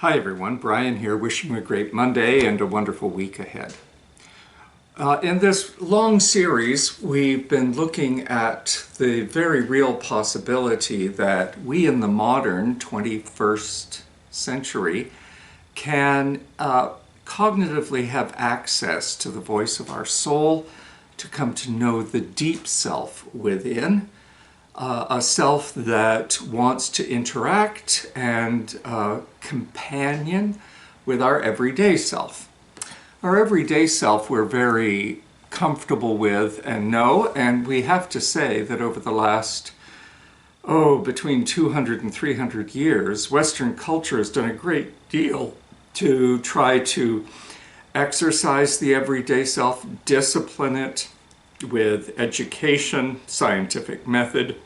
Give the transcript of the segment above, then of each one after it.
Hi everyone, Brian here, wishing you a great Monday and a wonderful week ahead. In this long series, we've been looking at the very real possibility that we in the modern 21st century can cognitively have access to the voice of our soul, to come to know the deep self within, a self that wants to interact and companion with our everyday self. Our everyday self we're very comfortable with and know, and we have to say that over the last, between 200 and 300 years, Western culture has done a great deal to try to exercise the everyday self, discipline it with education, scientific method,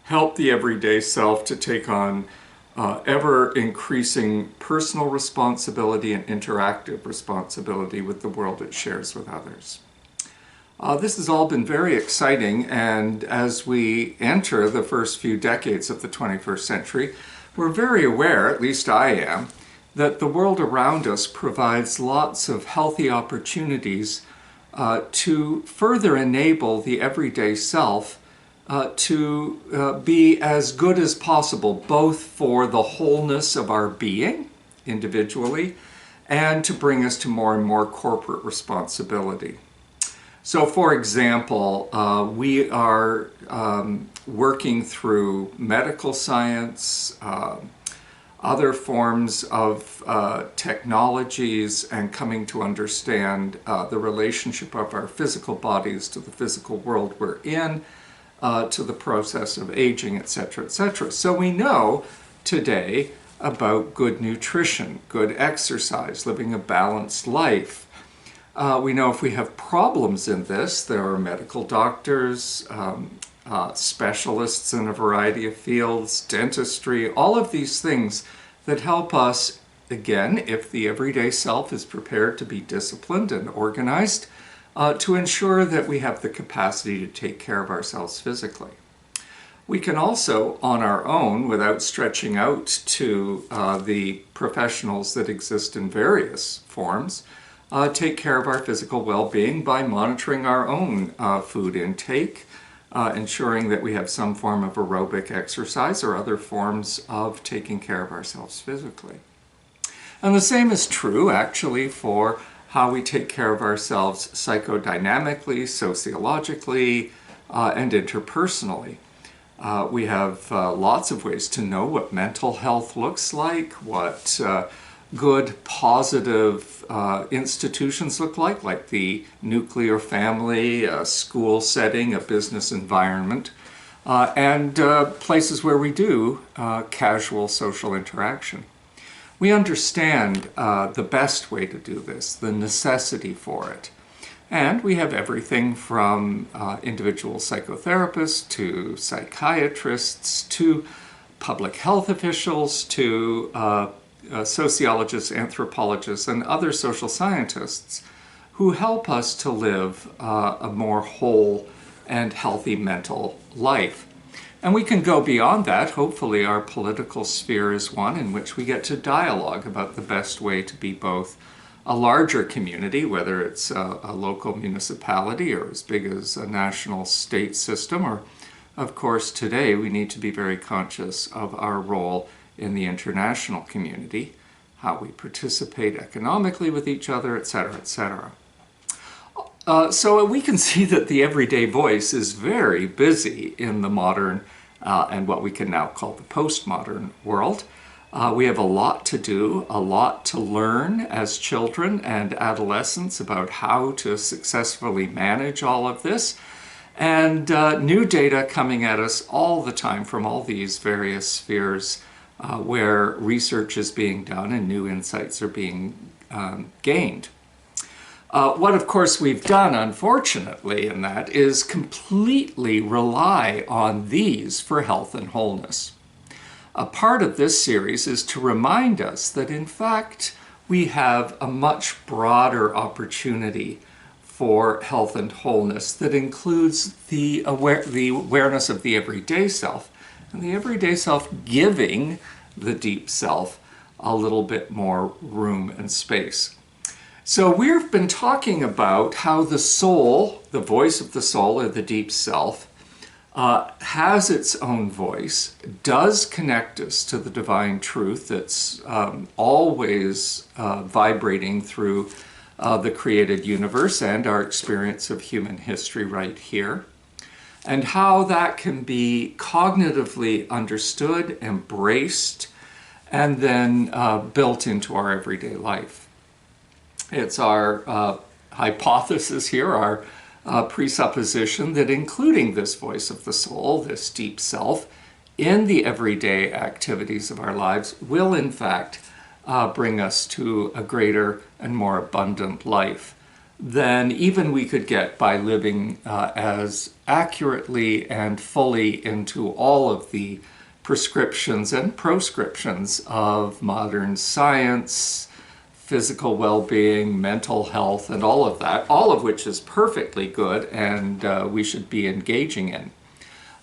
help the everyday self to take on ever-increasing personal responsibility and interactive responsibility with the world it shares with others. This has all been very exciting, and as we enter the first few decades of the 21st century, we're very aware, at least I am, that the world around us provides lots of healthy opportunities to further enable the everyday self to be as good as possible, both for the wholeness of our being individually and to bring us to more and more corporate responsibility. So for example, we are working through medical science, other forms of technologies, and coming to understand the relationship of our physical bodies to the physical world we're in, to the process of aging, etc., etc. So we know today about good nutrition, good exercise, living a balanced life. We know if we have problems in this, there are medical doctors, specialists in a variety of fields, dentistry, all of these things that help us, again, if the everyday self is prepared to be disciplined and organized, to ensure that we have the capacity to take care of ourselves physically. We can also, on our own, without stretching out to the professionals that exist in various forms, take care of our physical well-being by monitoring our own food intake, ensuring that we have some form of aerobic exercise or other forms of taking care of ourselves physically. And the same is true, actually, for how we take care of ourselves psychodynamically, sociologically, and interpersonally. We have lots of ways to know what mental health looks like, what good, positive institutions look like the nuclear family, a school setting, a business environment, and places where we do casual social interaction. We understand the best way to do this, the necessity for it. And we have everything from individual psychotherapists to psychiatrists to public health officials to sociologists, anthropologists, and other social scientists who help us to live a more whole and healthy mental life. And we can go beyond that. Hopefully our political sphere is one in which we get to dialogue about the best way to be both a larger community, whether it's a local municipality or as big as a national state system, or of course today we need to be very conscious of our role in the international community, how we participate economically with each other, etc., etc. So we can see that the everyday voice is very busy in the modern and what we can now call the postmodern world. We have a lot to do, a lot to learn as children and adolescents about how to successfully manage all of this, and new data coming at us all the time from all these various spheres where research is being done and new insights are being gained. What, of course, we've done, unfortunately, in that is completely rely on these for health and wholeness. A part of this series is to remind us that, in fact, we have a much broader opportunity for health and wholeness that includes the awareness of the everyday self, and the everyday self giving the deep self a little bit more room and space. So we've been talking about how the soul, the voice of the soul or the deep self, has its own voice, does connect us to the divine truth that's always vibrating through the created universe and our experience of human history right here, and how that can be cognitively understood, embraced, and then built into our everyday life. It's our hypothesis here, our presupposition that including this voice of the soul, this deep self, in the everyday activities of our lives will in fact bring us to a greater and more abundant life than even we could get by living as accurately and fully into all of the prescriptions and proscriptions of modern science, physical well-being, mental health, and all of that, all of which is perfectly good and we should be engaging in.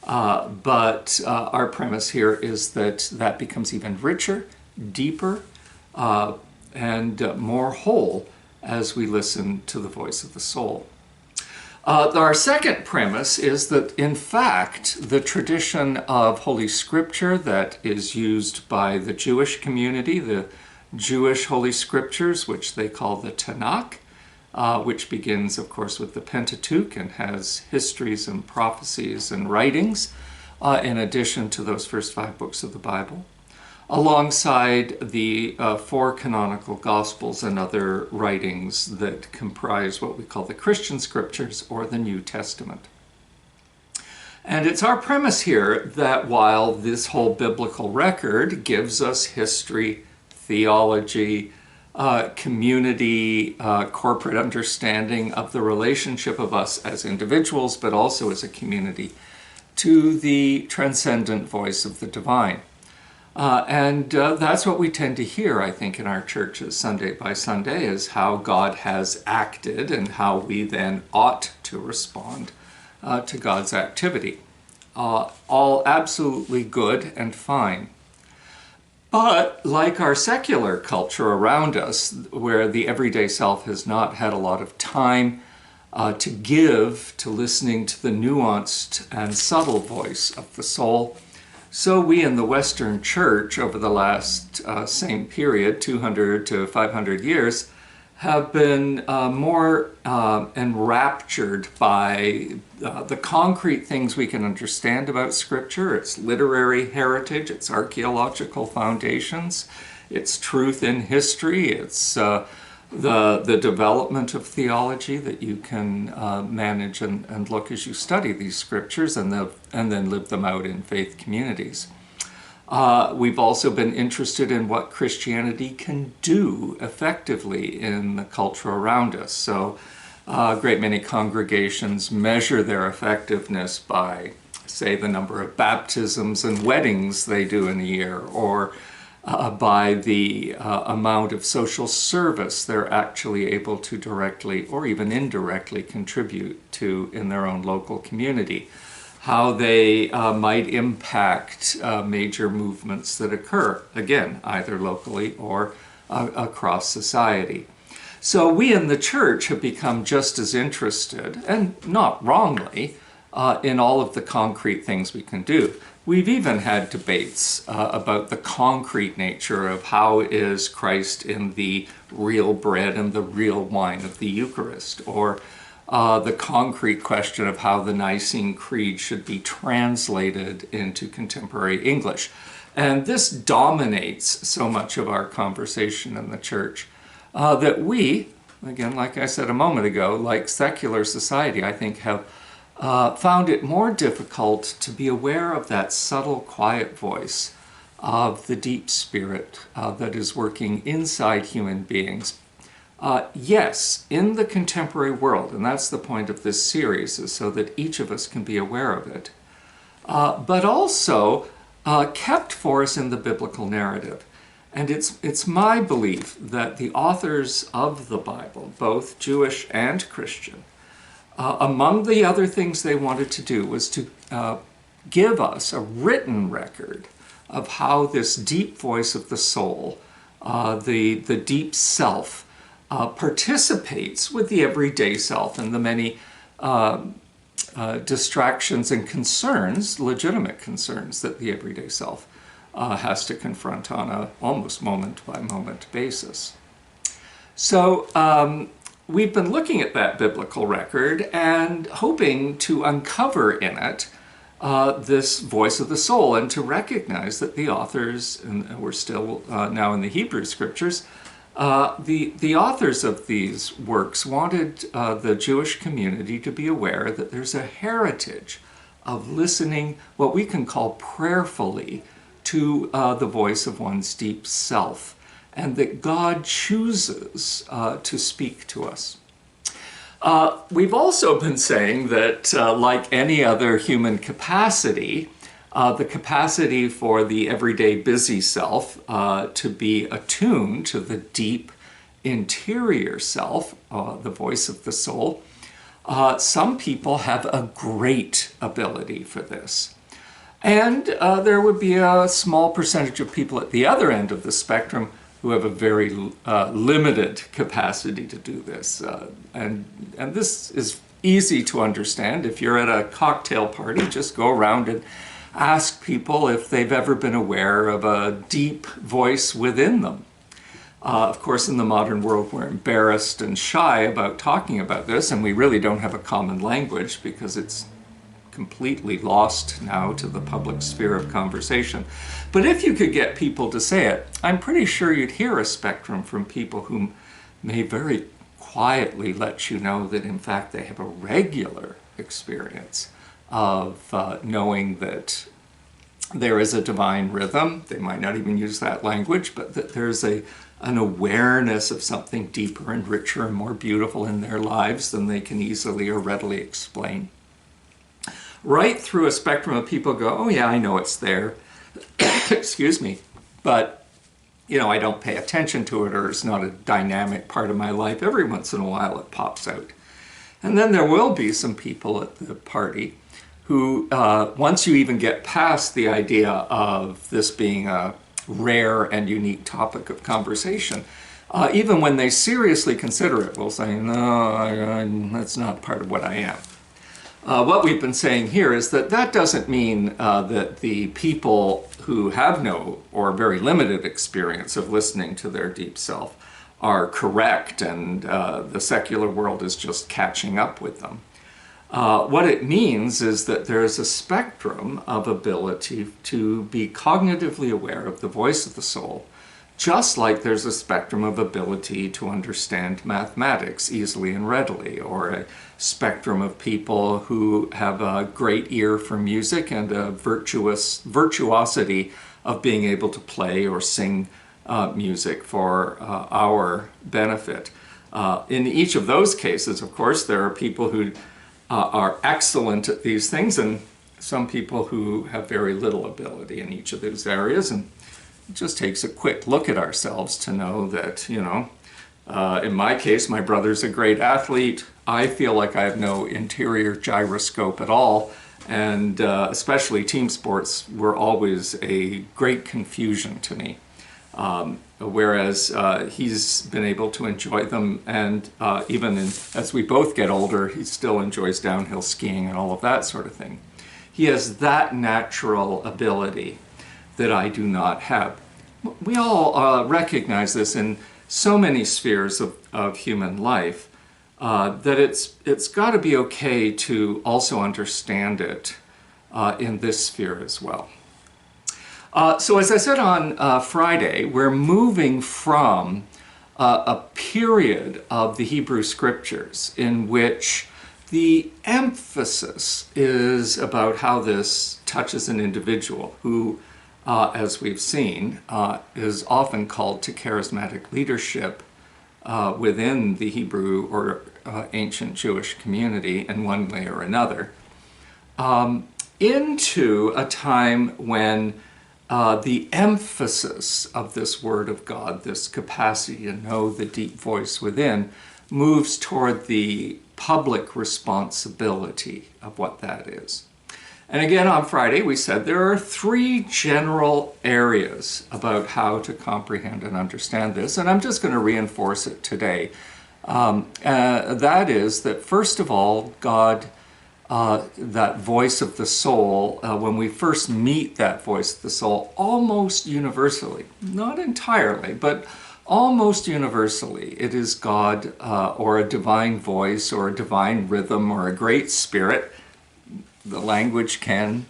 But our premise here is that that becomes even richer, deeper, and more whole as we listen to the voice of the soul. Our second premise is that, in fact, the tradition of Holy Scripture that is used by the Jewish community, the Jewish Holy Scriptures, which they call the Tanakh, which begins, of course, with the Pentateuch and has histories and prophecies and writings, in addition to those first 5 books of the Bible, alongside the 4 canonical Gospels and other writings that comprise what we call the Christian Scriptures or the New Testament. And it's our premise here that while this whole biblical record gives us history, theology, community, corporate understanding of the relationship of us as individuals, but also as a community, to the transcendent voice of the divine. And that's what we tend to hear, I think, in our churches Sunday by Sunday, is how God has acted and how we then ought to respond to God's activity. All absolutely good and fine. But like our secular culture around us, where the everyday self has not had a lot of time to give to listening to the nuanced and subtle voice of the soul, so we in the Western Church over the last same period, 200 to 500 years, have been more enraptured by the concrete things we can understand about Scripture, its literary heritage, its archaeological foundations, its truth in history, its the development of theology that you can manage and look as you study these Scriptures and then live them out in faith communities. We've also been interested in what Christianity can do effectively in the culture around us. So a great many congregations measure their effectiveness by, say, the number of baptisms and weddings they do in a year, or by the amount of social service they're actually able to directly or even indirectly contribute to in their own local community. How they might impact major movements that occur, again, either locally or across society. So we in the church have become just as interested, and not wrongly, in all of the concrete things we can do. We've even had debates about the concrete nature of how is Christ in the real bread and the real wine of the Eucharist, or the concrete question of how the Nicene Creed should be translated into contemporary English. And this dominates so much of our conversation in the church that we, again, like I said a moment ago, like secular society, I think have found it more difficult to be aware of that subtle, quiet voice of the deep spirit that is working inside human beings. Yes, in the contemporary world, and that's the point of this series, is so that each of us can be aware of it, but also kept for us in the biblical narrative. And it's my belief that the authors of the Bible, both Jewish and Christian, among the other things they wanted to do was to give us a written record of how this deep voice of the soul the deep self participates with the everyday self and the many distractions and concerns, legitimate concerns, that the everyday self has to confront on a almost moment-by-moment basis. So we've been looking at that biblical record and hoping to uncover in it this voice of the soul, and to recognize that the authors, and we're still now in the Hebrew scriptures, the authors of these works wanted the Jewish community to be aware that there's a heritage of listening, what we can call prayerfully, to the voice of one's deep self, and that God chooses to speak to us. We've also been saying that, like any other human capacity, the capacity for the everyday busy self to be attuned to the deep interior self, the voice of the soul, some people have a great ability for this. And there would be a small percentage of people at the other end of the spectrum who have a very limited capacity to do this. And this is easy to understand. If you're at a cocktail party, just go around and ask people if they've ever been aware of a deep voice within them. Of course, in the modern world, we're embarrassed and shy about talking about this, and we really don't have a common language because it's completely lost now to the public sphere of conversation. But if you could get people to say it, I'm pretty sure you'd hear a spectrum from people who may very quietly let you know that in fact they have a regular experience of knowing that there is a divine rhythm. They might not even use that language, but that there's an awareness of something deeper and richer and more beautiful in their lives than they can easily or readily explain. Right through a spectrum of people go, oh yeah, I know it's there, excuse me, but I don't pay attention to it, or it's not a dynamic part of my life. Every once in a while it pops out. And then there will be some people at the party who, once you even get past the idea of this being a rare and unique topic of conversation, even when they seriously consider it, will say, no, that's not part of what I am. What we've been saying here is that that doesn't mean that the people who have no or very limited experience of listening to their deep self are correct and the secular world is just catching up with them. What it means is that there's a spectrum of ability to be cognitively aware of the voice of the soul, just like there's a spectrum of ability to understand mathematics easily and readily, or a spectrum of people who have a great ear for music and a virtuosity of being able to play or sing music for our benefit. In each of those cases, of course, there are people who are excellent at these things and some people who have very little ability in each of those areas. And it just takes a quick look at ourselves to know that, in my case, my brother's a great athlete. I feel like I have no interior gyroscope at all. And especially team sports were always a great confusion to me. Whereas he's been able to enjoy them, and as we both get older, he still enjoys downhill skiing and all of that sort of thing. He has that natural ability that I do not have. We all recognize this in so many spheres of human life, that it's got to be okay to also understand it in this sphere as well. So as I said on Friday, we're moving from a period of the Hebrew Scriptures in which the emphasis is about how this touches an individual who, as we've seen, is often called to charismatic leadership within the Hebrew or ancient Jewish community in one way or another, into a time when the emphasis of this Word of God, this capacity to know the deep voice within, moves toward the public responsibility of what that is. And again, on Friday, we said there are three general areas about how to comprehend and understand this, and I'm just going to reinforce it today. That is that, first of all, God, that voice of the soul, when we first meet that voice of the soul, almost universally, not entirely, but almost universally, it is God or a divine voice or a divine rhythm or a great spirit. The language can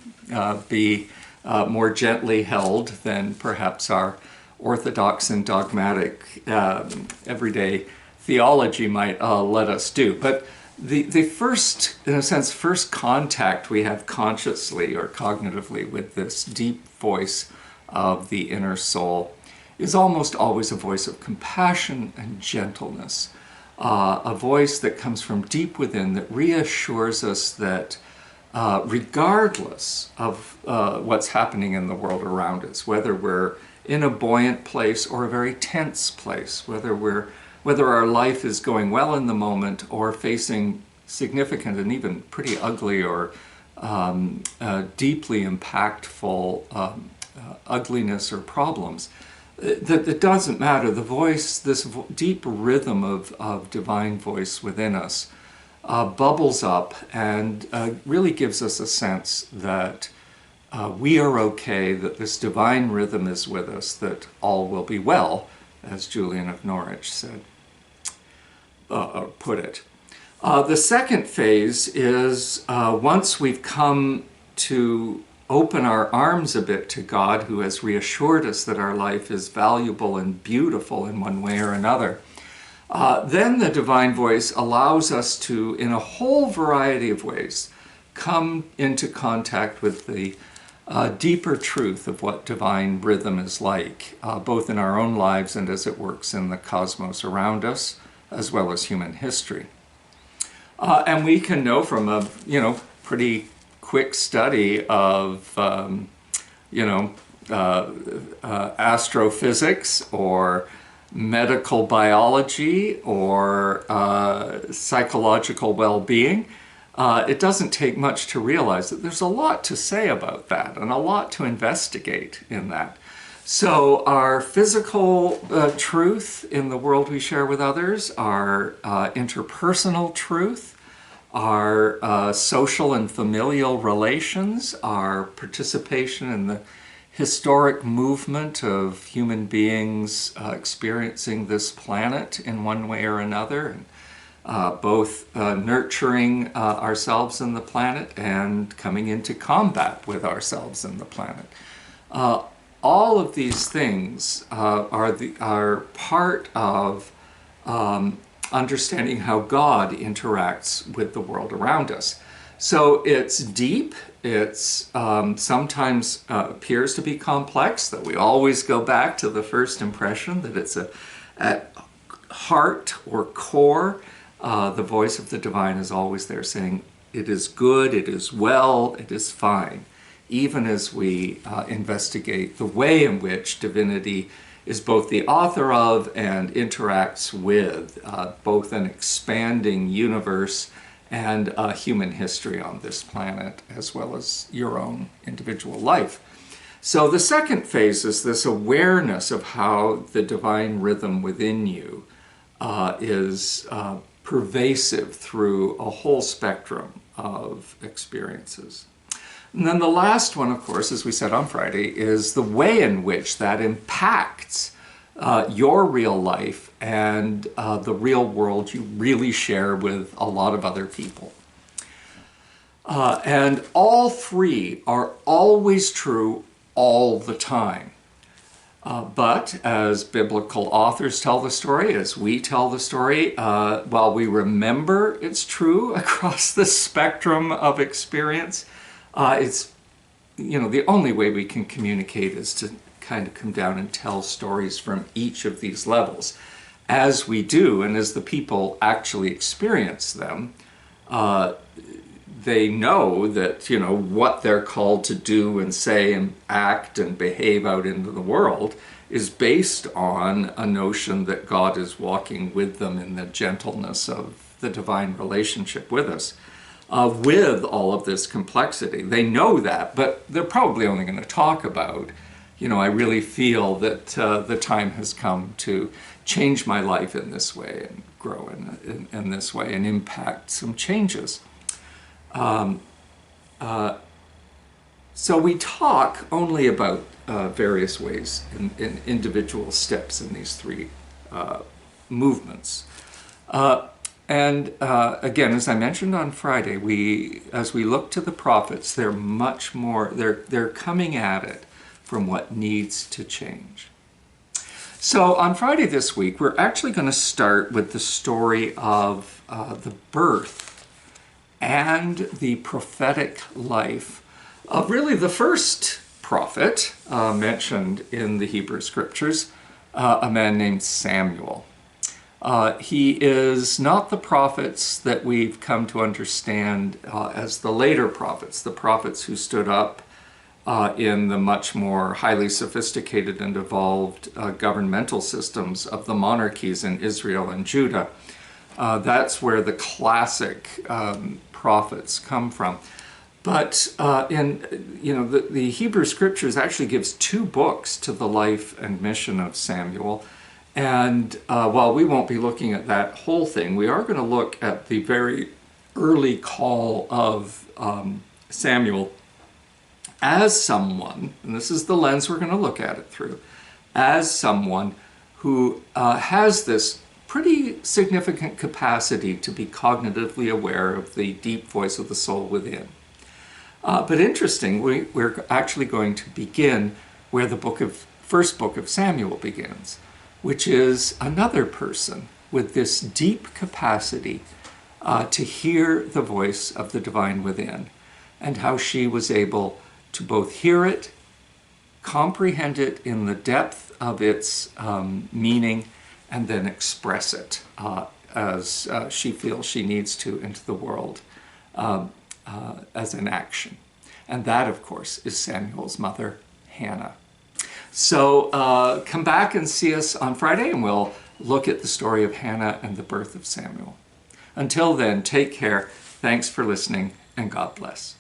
be more gently held than perhaps our orthodox and dogmatic everyday theology might let us do. But the first, in a sense, first contact we have consciously or cognitively with this deep voice of the inner soul is almost always a voice of compassion and gentleness, a voice that comes from deep within that reassures us that regardless of what's happening in the world around us, whether we're in a buoyant place or a very tense place, whether our life is going well in the moment or facing significant and even pretty ugly or deeply impactful ugliness or problems, that it doesn't matter. The voice, this deep rhythm of divine voice within us, bubbles up and really gives us a sense that we are okay, that this divine rhythm is with us, that all will be well, as Julian of Norwich said, put it. The second phase is once we've come to open our arms a bit to God, who has reassured us that our life is valuable and beautiful in one way or another, then the divine voice allows us to, in a whole variety of ways, come into contact with the deeper truth of what divine rhythm is like, both in our own lives and as it works in the cosmos around us, as well as human history. And we can know from a, pretty quick study of, astrophysics or medical biology or psychological well-being, it doesn't take much to realize that there's a lot to say about that and a lot to investigate in that. So our physical truth in the world we share with others, our interpersonal truth, our social and familial relations, our participation in the historic movement of human beings experiencing this planet in one way or another, and both nurturing ourselves and the planet and coming into combat with ourselves and the planet. All of these things are part of understanding how God interacts with the world around us. So it's deep, it's sometimes appears to be complex, that we always go back to the first impression, that it's at heart or core, the voice of the divine is always there saying, it is good, it is well, it is fine. Even as we investigate the way in which divinity is both the author of and interacts with both an expanding universe and human history on this planet, as well as your own individual life. So the second phase is this awareness of how the divine rhythm within you is pervasive through a whole spectrum of experiences. And then the last one, of course, as we said on Friday, is the way in which that impacts your real life and the real world you really share with a lot of other people. And all three are always true all the time. But as biblical authors tell the story, as we tell the story, while we remember it's true across the spectrum of experience, it's, the only way we can communicate is to kind of come down and tell stories from each of these levels. As we do, and as the people actually experience them, they know that, what they're called to do and say and act and behave out into the world is based on a notion that God is walking with them in the gentleness of the divine relationship with us. with all of this complexity. They know that, but they're probably only going to talk about, I really feel that the time has come to change my life in this way and grow in this way and impact some changes. So we talk only about various ways in individual steps in these three movements. Again, as I mentioned on Friday, as we look to the prophets, they're much more, they're coming at it from what needs to change. So on Friday this week, we're actually going to start with the story of the birth and the prophetic life of really the first prophet mentioned in the Hebrew Scriptures, a man named Samuel. He is not the prophets that we've come to understand as the later prophets, the prophets who stood up in the much more highly sophisticated and evolved governmental systems of the monarchies in Israel and Judah. That's where the classic prophets come from. But the Hebrew Scriptures actually gives 2 books to the life and mission of Samuel. And while we won't be looking at that whole thing, we are going to look at the very early call of Samuel as someone, and this is the lens we're going to look at it through, as someone who has this pretty significant capacity to be cognitively aware of the deep voice of the soul within. But interesting, we're actually going to begin where the first book of Samuel begins, which is another person with this deep capacity to hear the voice of the divine within, and how she was able to both hear it, comprehend it in the depth of its meaning, and then express it as she feels she needs to into the world as an action. And that, of course, is Samuel's mother, Hannah. So come back and see us on Friday, and we'll look at the story of Hannah and the birth of Samuel. Until then, take care. Thanks for listening, and God bless.